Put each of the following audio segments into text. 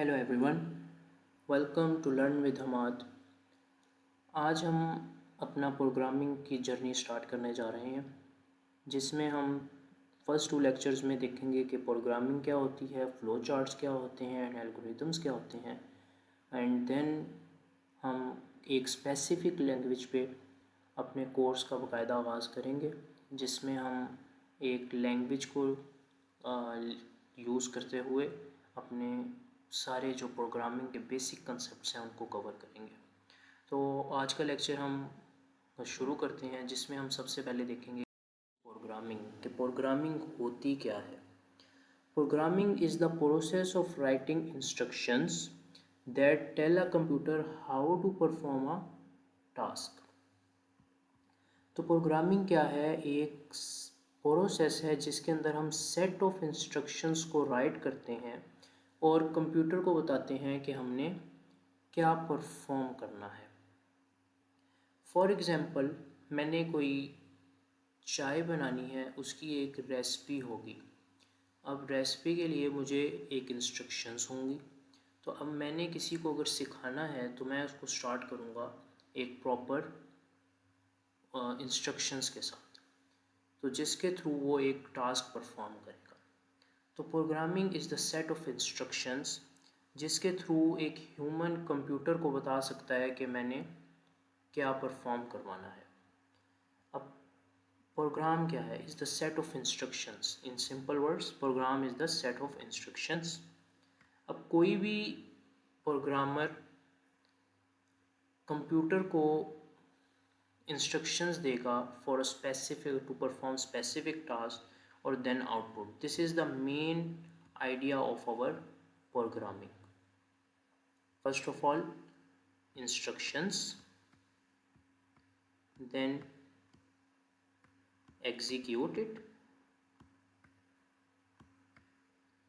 Hello everyone, welcome to learn with Hamad. आज हम अपना प्रोग्रामिंग की जर्नी स्टार्ट करने जा रहे हैं, जिसमें हम फर्स्ट 2 लेक्चर्स में देखेंगे कि प्रोग्रामिंग क्या होती है, फ्लो चार्ट्स क्या होते हैं एंड एल्गोरिदम्स क्या होते हैं। एंड देन हम एक स्पेसिफिक लैंग्वेज पे अपने कोर्स का बाकायदा आगाज़ करेंगे, जिसमें हम एक लैंग्वेज को यूज़ करते हुए अपने सारे जो प्रोग्रामिंग के बेसिक कंसेप्ट्स हैं उनको कवर करेंगे। तो आज का लेक्चर हम शुरू करते हैं, जिसमें हम सबसे पहले देखेंगे प्रोग्रामिंग कि प्रोग्रामिंग होती क्या है। Programming is the process of writing instructions that tell a computer how to perform a task. तो प्रोग्रामिंग क्या है? एक प्रोसेस है जिसके अंदर हम सेट ऑफ इंस्ट्रक्शंस को राइट करते हैं और कंप्यूटर को बताते हैं कि हमने क्या परफॉर्म करना है। फॉर एग्ज़ाम्पल, मैंने कोई चाय बनानी है, उसकी एक रेसिपी होगी। अब रेसिपी के लिए मुझे एक इंस्ट्रक्शंस होंगी। तो अब मैंने किसी को अगर सिखाना है तो मैं उसको स्टार्ट करूँगा एक प्रॉपर इंस्ट्रक्शंस के साथ, तो जिसके थ्रू वो एक टास्क परफॉर्म करेगा। तो programming is the set of instructions जिसके थ्रू एक ह्यूमन कंप्यूटर को बता सकता है कि मैंने क्या परफॉर्म करवाना है। अब प्रोग्राम क्या है? Is the set of instructions. In simple words, program is the set of instructions. अब कोई भी प्रोग्रामर कंप्यूटर को इंस्ट्रक्शंस देगा for a specific to perform specific task और then output. This is the main idea of our programming. First of all, instructions, then execute it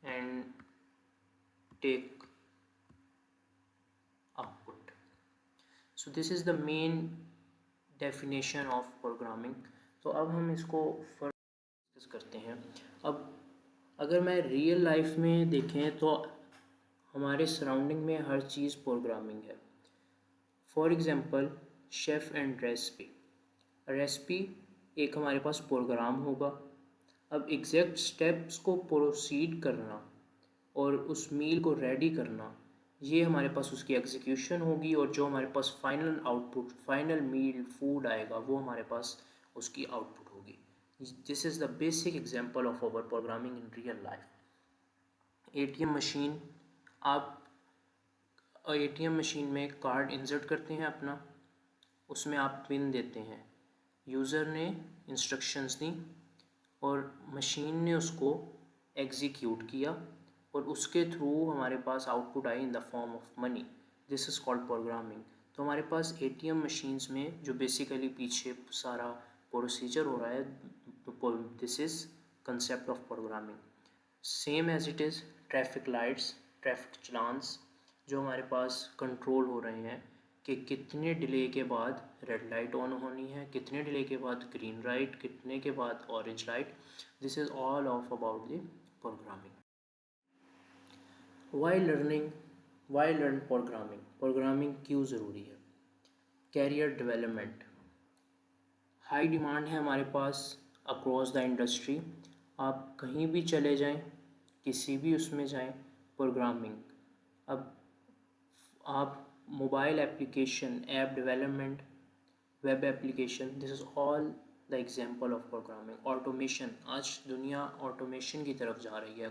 and take output. So this is the main definition of programming. तो अब हम इसको further discuss करते हैं। अब अगर मैं रियल लाइफ में देखें तो हमारे सराउंडिंग में हर चीज़ प्रोग्रामिंग है। For example, chef and recipe एक हमारे पास प्रोग्राम होगा। अब एग्जैक्ट स्टेप्स को प्रोसीड करना और उस मील को रेडी करना, ये हमारे पास उसकी एग्जीक्यूशन होगी, और जो हमारे पास final output, final meal food आएगा, वो हमारे पास उसकी आउटपुट होगी। This is the basic example of our programming in real life. ATM machine, आप एटीएम मशीन में कार्ड इंसर्ट करते हैं अपना, उसमें आप पिन देते हैं, यूज़र ने इंस्ट्रक्शंस दी और मशीन ने उसको एग्जीक्यूट किया और उसके थ्रू हमारे पास आउटपुट आई in the form of money. This is called programming. तो हमारे पास एटीएम मशीन्स में जो बेसिकली पीछे सारा प्रोसीजर हो रहा है, this is concept of programming. Same as it is traffic lights, traffic challans जो हमारे पास कंट्रोल हो रहे हैं कि कितने डिले के बाद रेड लाइट ऑन होनी है, कितने डिले के बाद ग्रीन लाइट, कितने के बाद orange light. This is all of about the programming. Why learn programming? Programming क्यों ज़रूरी है? कैरियर डेवलपमेंट, हाई डिमांड है हमारे पास अक्रॉस द इंडस्ट्री। आप कहीं भी चले जाएं, किसी भी उसमें जाएं, प्रोग्रामिंग। अब आप mobile application, app development, web application, this is all the example of programming. Automation, आज दुनिया ऑटोमेशन की तरफ जा रही है।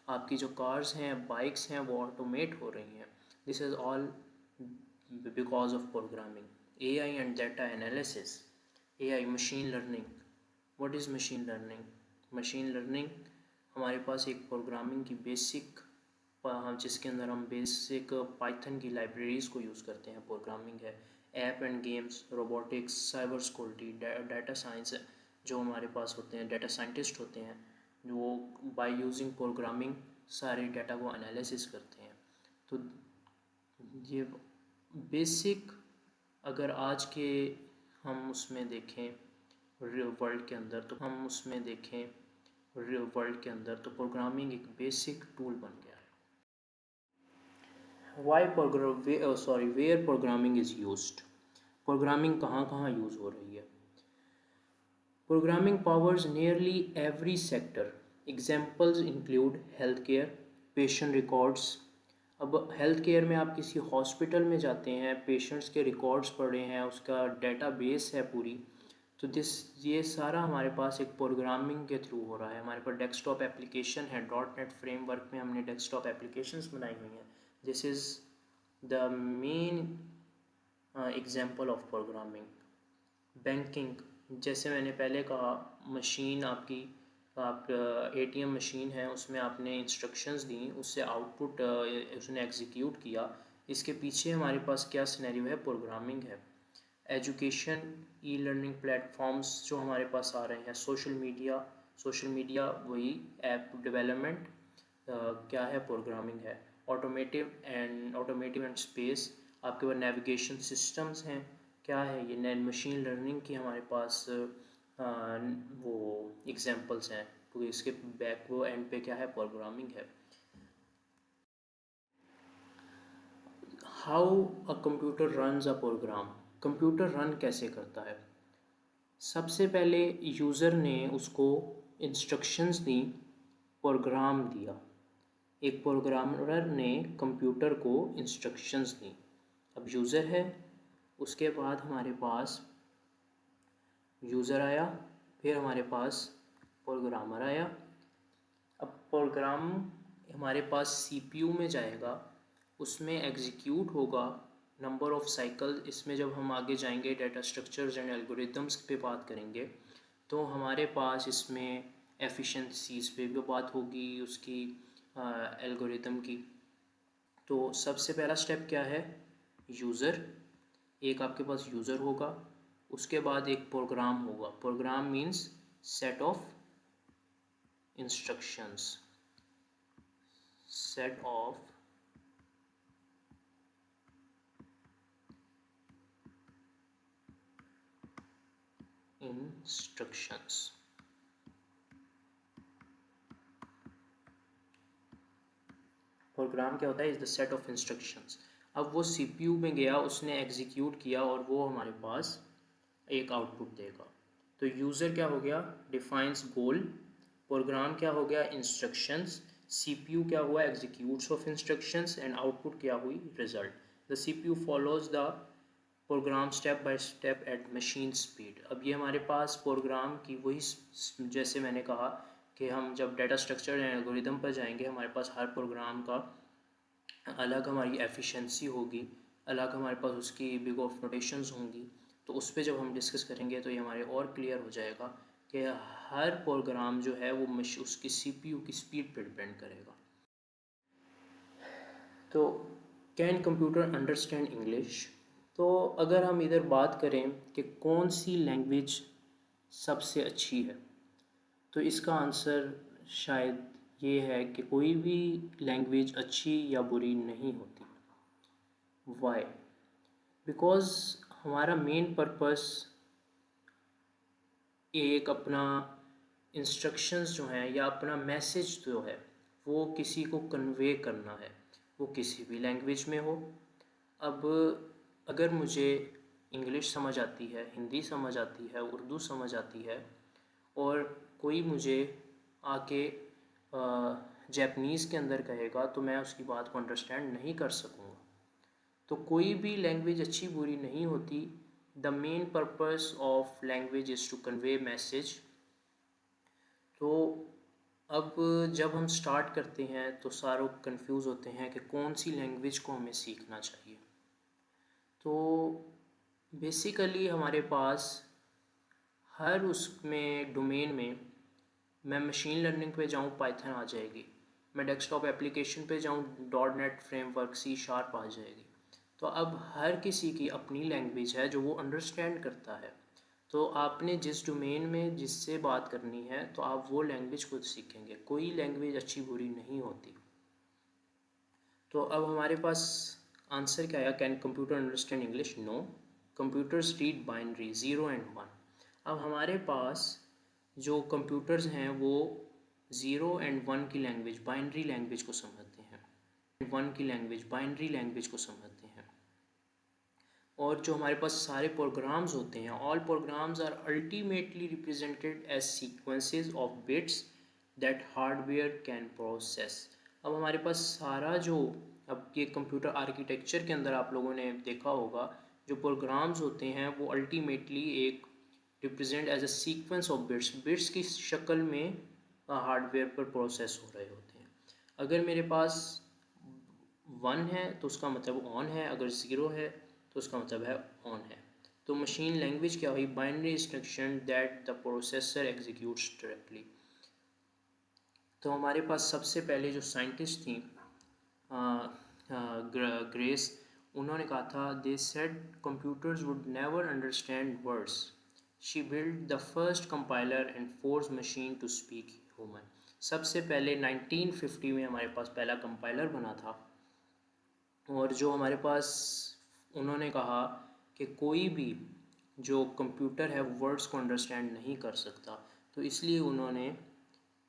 आपकी जो कार्स हैं, बाइक्स हैं, वो ऑटोमेट हो रही हैं। This is all because of programming. AI and data analysis, AI, machine learning. What is machine learning? Machine learning हमारे पास एक प्रोग्रामिंग की बेसिक, जिसके अंदर हम बेसिक पाइथन की लाइब्रेरीज़ को यूज़ करते हैं, प्रोग्रामिंग है। App and games, robotics, cyber security, data science, जो हमारे पास होते हैं, डाटा साइंटिस्ट होते हैं, जो बाय यूजिंग प्रोग्रामिंग सारे डाटा को एनालिसिस करते हैं। तो ये बेसिक, अगर आज के हम उसमें देखें वर्ल्ड के अंदर, तो प्रोग्रामिंग एक बेसिक टूल बन गया है। Where programming is used. Programming कहाँ कहाँ यूज़ हो रही है? Programming powers nearly every sector. Examples include healthcare, patient records. अब हेल्थ केयर में आप किसी हॉस्पिटल में जाते हैं, पेशेंट्स के रिकॉर्ड्स पढ़े हैं, उसका डेटाबेस है पूरी, तो ये सारा हमारे पास एक प्रोग्रामिंग के थ्रू हो रहा है। हमारे पास डेस्कटॉप एप्लीकेशन है, डॉट नेट फ्रेमवर्क में हमने डेस्कटॉप एप्लीकेशंस बनाई हुई हैं। This is the main example of programming. Banking, जैसे मैंने पहले कहा, मशीन आपकी, आप एटीएम मशीन है, उसमें आपने इंस्ट्रक्शंस दी, उससे आउटपुट उसने एग्जीक्यूट किया, इसके पीछे हमारे पास क्या सिनेरियो है? प्रोग्रामिंग है। एजुकेशन, ई लर्निंग प्लेटफॉर्म्स जो हमारे पास आ रहे हैं, सोशल मीडिया वही ऐप डेवलपमेंट क्या है? प्रोग्रामिंग है। ऑटोमेटिव एंड स्पेस, आपके पास नेविगेशन सिस्टम्स हैं, क्या है ये? नैन मशीन लर्निंग की हमारे पास वो एग्जांपल्स हैं, तो इसके बैक वो एंड पे क्या है? प्रोग्रामिंग है। How a computer runs a program. Computer run कैसे करता है? सबसे पहले यूज़र ने उसको इंस्ट्रक्शंस दी, प्रोग्राम दिया। एक प्रोग्रामर ने कंप्यूटर को इंस्ट्रक्शंस दी। अब यूज़र है, उसके बाद हमारे पास यूज़र आया, फिर हमारे पास प्रोग्रामर आया। अब प्रोग्राम हमारे पास सीपीयू में जाएगा, उसमें एग्जीक्यूट होगा नंबर ऑफ़ साइकिल। इसमें जब हम आगे जाएंगे डेटा स्ट्रक्चर्स एंड एल्गोरिदम्स पे बात करेंगे, तो हमारे पास इसमें एफिशिएंसीज पे भी बात होगी, उसकी एल्गोरिदम की। तो सबसे पहला स्टेप क्या है? यूज़र, एक आपके पास यूज़र होगा, उसके बाद एक प्रोग्राम होगा। Program means set of instructions, set of instructions. Program क्या होता है? Is the set of instructions. अब वो सीपीयू में गया, उसने एग्जीक्यूट किया और वो हमारे पास एक आउटपुट देगा। तो यूज़र क्या हो गया? डिफाइंस गोल। प्रोग्राम क्या हो गया? इंस्ट्रक्शंस। सीपीयू क्या हुआ? Executes of instructions. And output क्या हुई? Result. The CPU follows the program step by step at machine speed. अब ये हमारे पास प्रोग्राम की वही, जैसे मैंने कहा कि हम जब डाटा स्ट्रक्चर एंड एल्गोरिदम पर जाएंगे, हमारे पास हर प्रोग्राम का अलग हमारी एफिशिएंसी होगी, अलग हमारे पास उसकी बिग ऑफ नोटेशंस होंगी। तो उस पर जब हम डिस्कस करेंगे तो ये हमारे और क्लियर हो जाएगा कि हर प्रोग्राम जो है वो उसकी सीपीयू की स्पीड पर डिपेंड करेगा। तो कैन कंप्यूटर अंडरस्टैंड इंग्लिश? तो अगर हम इधर बात करें कि कौन सी लैंग्वेज सबसे अच्छी है, तो इसका आंसर शायद ये है कि कोई भी लैंग्वेज अच्छी या बुरी नहीं होती। वाई? बिकॉज़ हमारा मेन पर्पस एक अपना इंस्ट्रक्शंस जो हैं या अपना मैसेज जो है वो किसी को कन्वे करना है, वो किसी भी लैंग्वेज में हो। अब अगर मुझे इंग्लिश समझ आती है, हिंदी समझ आती है, उर्दू समझ आती है, और कोई मुझे आके जैपनीज़ के अंदर कहेगा, तो मैं उसकी बात को अंडरस्टैंड नहीं कर सकूँगा। तो कोई भी लैंग्वेज अच्छी बुरी नहीं होती। The main purpose of language is to convey message. तो अब जब हम स्टार्ट करते हैं तो सारे कंफ्यूज होते हैं कि कौन सी लैंग्वेज को हमें सीखना चाहिए। तो बेसिकली हमारे पास हर उसमें डोमेन में, मैं मशीन लर्निंग पे जाऊँ पाइथन आ जाएगी, मैं डेस्कटॉप एप्लीकेशन पे जाऊँ डॉट नेट फ्रेमवर्क C# आ जाएगी। तो अब हर किसी की अपनी लैंग्वेज है जो वो अंडरस्टैंड करता है। तो आपने जिस डोमेन में जिससे बात करनी है तो आप वो लैंग्वेज खुद सीखेंगे। कोई लैंग्वेज अच्छी बुरी नहीं होती। तो अब हमारे पास आंसर क्या आया? Can computer understand English? No. Computers read binary 0 and 1। अब हमारे पास जो कंप्यूटर्स हैं वो 0 and 1 की लैंग्वेज, बाइनरी लैंग्वेज को समझते हैं। वन की लैंग्वेज, बाइनरी लैंग्वेज को समझते हैं। और जो हमारे पास सारे प्रोग्राम्स होते हैं, all programs are ultimately represented as sequences of bits that hardware can process. अब हमारे पास सारा जो, अब ये कंप्यूटर आर्किटेक्चर के अंदर आप लोगों ने देखा होगा, जो प्रोग्राम्स होते हैं वो अल्टीमेटली एक represent as a sequence of bits, bits की शक्ल में हार्डवेयर पर प्रोसेस हो रहे होते हैं। अगर मेरे पास 1 है तो उसका मतलब ऑन है, अगर 0 है तो उसका मतलब है ऑन है। तो मशीन लैंग्वेज क्या हुई? Binary instruction that the processor executes directly. तो हमारे पास सबसे पहले जो साइंटिस्ट थी ग्रेस, उन्होंने कहा था, they said computers would never understand words, she build the first compiler and force machine to speak human. सबसे पहले 1950 में हमारे पास पहला कंपाइलर बना था। और जो हमारे पास, उन्होंने कहा कि कोई भी जो कंप्यूटर है वर्ड्स को अंडरस्टैंड नहीं कर सकता, तो इसलिए उन्होंने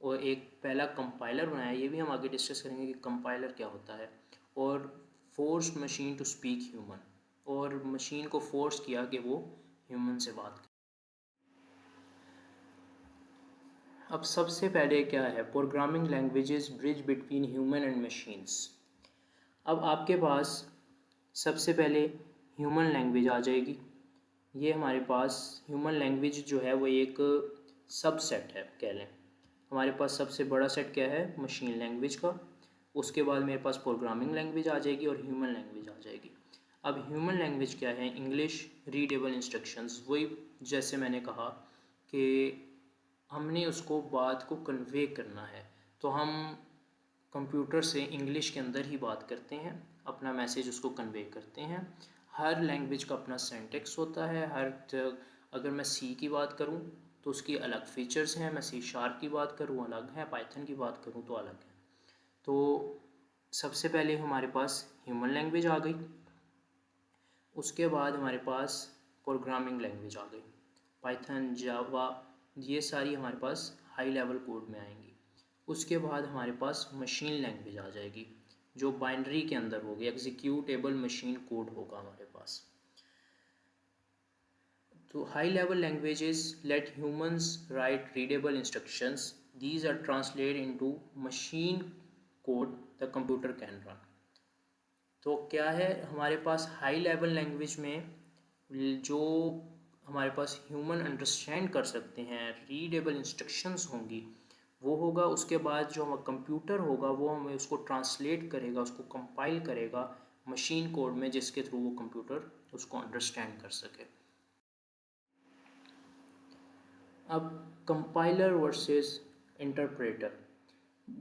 वो एक पहला कंपाइलर बनाया। ये भी हम आगे डिस्कस करेंगे कि कंपाइलर क्या होता है। और force machine to speak human, और मशीन को फोर्स किया कि वो ह्यूमन से बात करे। अब सबसे पहले क्या है? Programming languages bridge between human and machines. अब आपके पास सबसे पहले ह्यूमन लैंग्वेज आ जाएगी। ये हमारे पास ह्यूमन लैंग्वेज जो है वो एक सबसेट है कह लें। हमारे पास सबसे बड़ा सेट क्या है? मशीन लैंग्वेज का। उसके बाद मेरे पास प्रोग्रामिंग लैंग्वेज आ जाएगी और ह्यूमन लैंग्वेज आ जाएगी। अब ह्यूमन लैंग्वेज क्या है? English readable instructions. वही जैसे मैंने कहा कि हमने उसको बात को कन्वे करना है, तो हम कंप्यूटर से इंग्लिश के अंदर ही बात करते हैं, अपना मैसेज उसको कन्वे करते हैं। हर लैंग्वेज का अपना सिंटैक्स होता है। अगर मैं सी की बात करूं तो उसकी अलग फीचर्स हैं, मैं सी शार्प की बात करूं अलग है, पाइथन की बात करूं तो अलग है। तो सबसे पहले हमारे पास ह्यूमन लैंग्वेज आ गई। उसके बाद हमारे पास प्रोग्रामिंग लैंग्वेज आ गई, पाइथन, जावा, ये सारी हमारे पास हाई लेवल कोड में आएंगी। उसके बाद हमारे पास मशीन लैंग्वेज आ जाएगी, जो बाइनरी के अंदर होगी, एग्जीक्यूटेबल मशीन कोड होगा हमारे पास। तो high level languages let humans write readable instructions, these are translate into machine code the computer can run. तो क्या है हमारे पास हाई लेवल लैंग्वेज में, जो हमारे पास ह्यूमन अंडरस्टैंड कर सकते हैं, रीडेबल इंस्ट्रक्शंस होंगी, वो होगा। उसके बाद जो हमारा कंप्यूटर होगा वो हमें उसको ट्रांसलेट करेगा, उसको कंपाइल करेगा मशीन कोड में, जिसके थ्रू वो कंप्यूटर उसको अंडरस्टैंड कर सके। अब कंपाइलर वर्सेस इंटरप्रेटर,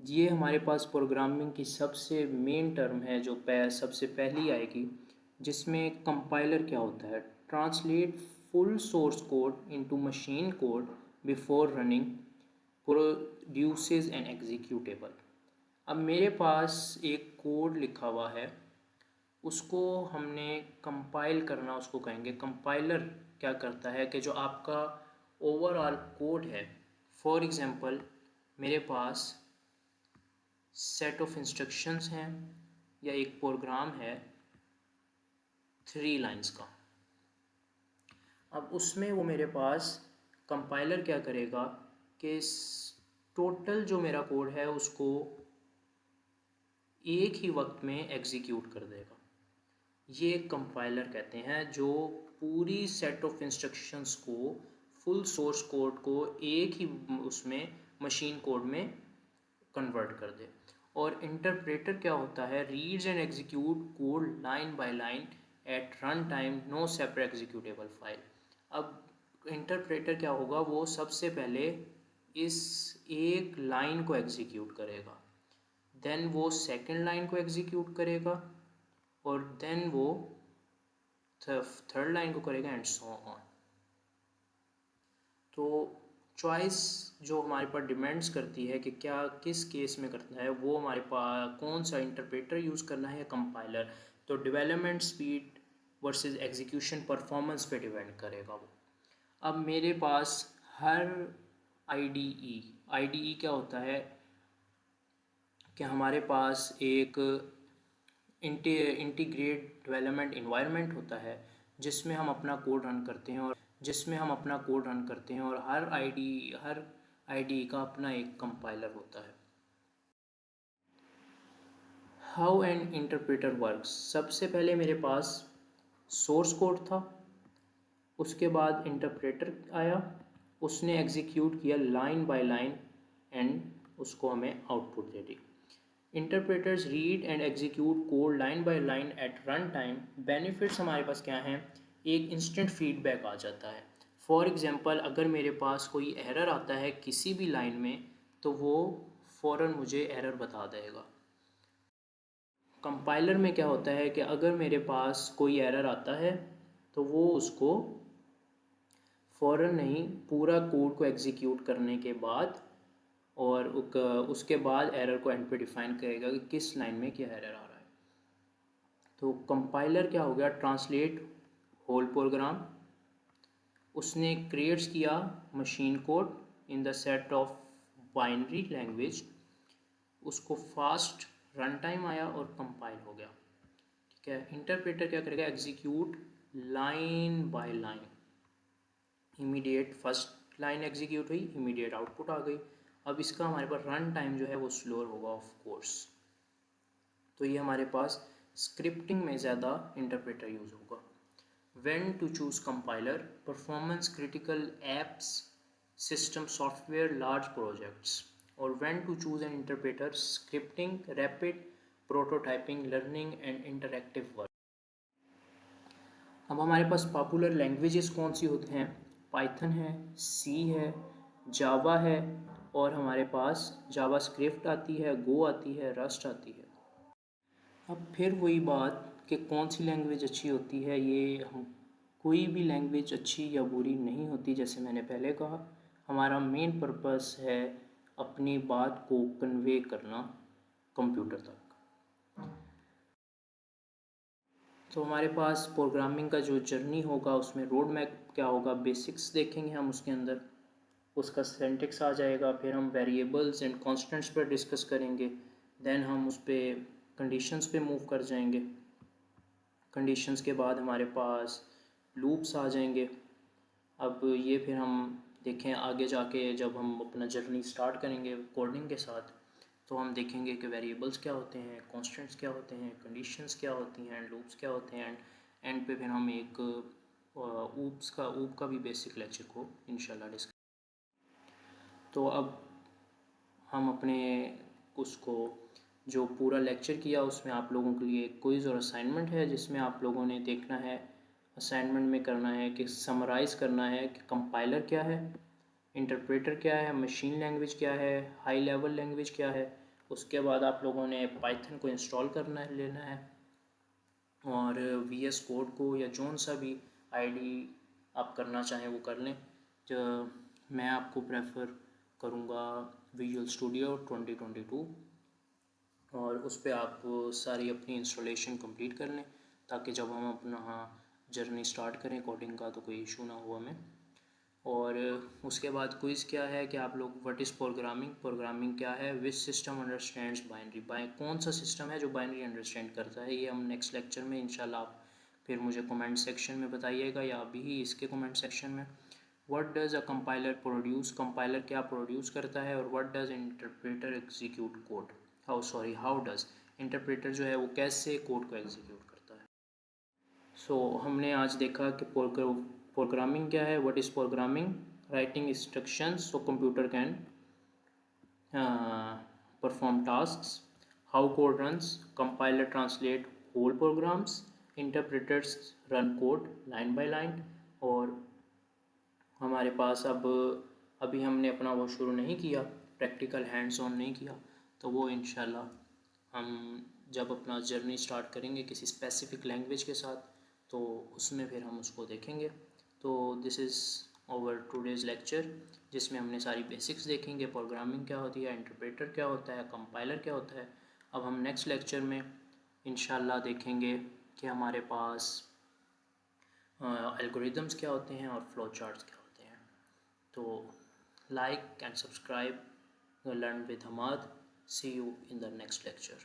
ये हमारे पास प्रोग्रामिंग की सबसे मेन टर्म है जो सबसे पहली आएगी, जिसमें कंपाइलर क्या होता है? Translate full source code into machine code before running, produces N executable. अब मेरे पास एक कोड लिखा हुआ है, उसको हमने कंपाइल करना, उसको कहेंगे कंपाइलर। क्या करता है कि जो आपका ओवरऑल कोड है, फॉर एग्जांपल मेरे पास सेट ऑफ इंस्ट्रक्शंस हैं या एक प्रोग्राम है 3 लाइंस का। अब उसमें वो मेरे पास कंपाइलर क्या करेगा कि टोटल जो मेरा कोड है उसको एक ही वक्त में एग्जीक्यूट कर देगा। ये एक कंपाइलर कहते हैं, जो पूरी सेट ऑफ इंस्ट्रक्शंस को, फुल सोर्स कोड को एक ही उसमें मशीन कोड में कन्वर्ट कर दे। और इंटरप्रेटर क्या होता है? Reads and execute code line by line at run time, no separate executable file. अब इंटरप्रेटर क्या होगा? वो सबसे पहले इस एक लाइन को एग्जीक्यूट करेगा, देन वो सेकंड लाइन को एग्जीक्यूट करेगा, और देन वो थर्ड लाइन को करेगा, एंड सो ऑन। तो चॉइस जो हमारे पास डिपेंड्स करती है कि क्या किस केस में करना है, वो हमारे पास कौन सा इंटरप्रेटर यूज़ करना है या कंपाइलर। तो development speed versus execution performance पे डिपेंड करेगा वो। अब मेरे पास हर आईडीई क्या होता है कि हमारे पास एक इंटीग्रेट डेवलपमेंट इन्वायरमेंट होता है जिसमें हम अपना कोड रन करते हैं और हर आईडी का अपना एक कंपाइलर होता है। हाउ एन इंटरप्रेटर वर्क्स, सबसे पहले मेरे पास सोर्स कोड था, उसके बाद इंटरप्रेटर आया, उसने एग्जीक्यूट किया लाइन बाय लाइन एंड उसको हमें output they the. Interpreters read and execute code line by line at run time. Benefits हमारे पास क्या हैं? एक इंस्टेंट फीडबैक आ जाता है। फॉर एग्जांपल, अगर मेरे पास कोई एरर आता है किसी भी लाइन में तो वो फ़ौरन मुझे एरर बता देगा। कंपाइलर में क्या होता है कि अगर मेरे पास कोई एरर आता है तो वो उसको फ़ौरन नहीं, पूरा कोड को एग्जीक्यूट करने के बाद और उसके बाद एरर को एंड पे डिफाइन करेगा कि किस लाइन में क्या एरर आ रहा है। तो कंपाइलर क्या हो गया? ट्रांसलेट होल प्रोग्राम, उसने क्रिएट्स किया machine code in the set of binary language, उसको फास्ट रन टाइम आया और कंपाइल हो गया। ठीक है, इंटरप्रेटर क्या करेगा? Execute line by line, immediate first line execute हुई, इमीडिएट आउटपुट आ गई। अब इसका हमारे पास रन टाइम जो है वो स्लोअर होगा ऑफ कोर्स। तो ये हमारे पास स्क्रिप्टिंग में ज़्यादा इंटरप्रेटर यूज़ होगा। When to choose compiler, performance critical apps, system software, large projects. और when to choose an interpreter, scripting, rapid prototyping, learning and interactive work. अब हमारे पास पॉपुलर लैंग्वेजेस कौन सी होती हैं? पाइथन है, सी है, जावा है, और हमारे पास जावा स्क्रिप्ट आती है, गो आती है, रस्ट आती है। अब फिर वही बात कि कौन सी लैंग्वेज अच्छी होती है, ये हम कोई भी लैंग्वेज अच्छी या बुरी नहीं होती। जैसे मैंने पहले कहा, हमारा मेन पर्पस है अपनी बात को कन्वे करना कंप्यूटर तक। तो हमारे पास प्रोग्रामिंग का जो जर्नी होगा उसमें रोड मैप क्या होगा? बेसिक्स देखेंगे हम उसके अंदर, उसका सिंटैक्स आ जाएगा, फिर हम वेरिएबल्स एंड कांस्टेंट्स पर डिस्कस करेंगे, देन हम उस पर कंडीशंस पे मूव कर जाएंगे। कंडीशंस के बाद हमारे पास लूप्स आ जाएंगे। अब ये फिर हम देखें आगे जाके जब हम अपना जर्नी स्टार्ट करेंगे कोडिंग के साथ, तो हम देखेंगे कि वेरिएबल्स क्या होते हैं, कांस्टेंट्स क्या होते हैं, कंडीशंस क्या होती हैं, लूप्स क्या होते हैं, एंड पे फिर हम एक ऊप का भी बेसिक लेक्चर को इंशाल्लाह डिस्कस। तो अब हम अपने उसको जो पूरा लेक्चर किया उसमें आप लोगों के लिए क्विज़ और असाइनमेंट है, जिसमें आप लोगों ने देखना है, असाइनमेंट में करना है कि समराइज़ करना है कि कंपाइलर क्या है, इंटरप्रेटर क्या है, मशीन लैंग्वेज क्या है, हाई लेवल लैंग्वेज क्या है। उसके बाद आप लोगों ने पाइथन को इंस्टॉल करना है, लेना है, और VS कोड को या जोन सा भी आईडी आप करना चाहें वो कर लें। जो मैं आपको प्रेफर करूँगा विजुअल स्टूडियो 2022, और उस पर आप सारी अपनी इंस्टॉलेशन कंप्लीट कर लें ताकि जब हम अपना जर्नी स्टार्ट करें कोडिंग का तो कोई इशू ना हो हमें। और उसके बाद क्विज़ क्या है कि आप लोग व्हाट इज़ प्रोग्रामिंग क्या है, विच सिस्टम अंडरस्टैंड्स बाइनरी, कौन सा सिस्टम है जो बाइनरी अंडरस्टैंड करता है। ये हम नेक्स्ट लेक्चर में इंशाल्लाह आप फिर मुझे कमेंट सेक्शन में बताइएगा या अभी ही इसके कमेंट सेक्शन में। What does a compiler produce, compiler क्या प्रोड्यूस करता है, और what does interpreter execute code, how does interpreter जो है वो कैसे कोड को एग्जीक्यूट करता है। सो हमने आज देखा कि प्रोग्रामिंग क्या है, what is programming, writing instructions so computer can perform tasks, how code runs, compiler translate whole programs, interpreters run code line by line। और हमारे पास अभी हमने अपना वो शुरू नहीं किया, प्रैक्टिकल हैंड्स ऑन नहीं किया, तो वो इंशाल्लाह हम जब अपना जर्नी स्टार्ट करेंगे किसी स्पेसिफिक लैंग्वेज के साथ तो उसमें फिर हम उसको देखेंगे। तो this is over today's lecture, जिसमें हमने सारी बेसिक्स देखेंगे, प्रोग्रामिंग क्या होती है, इंटरप्रेटर क्या होता है, कंपाइलर क्या होता है। अब हम नेक्स्ट लेक्चर में इंशाल्लाह देखेंगे कि हमारे पास एल्गोरिदम्स क्या होते हैं और फ्लो चार्ट्स क्या होते हैं। तो like and subscribe, learn with Hamad. See you in the next lecture.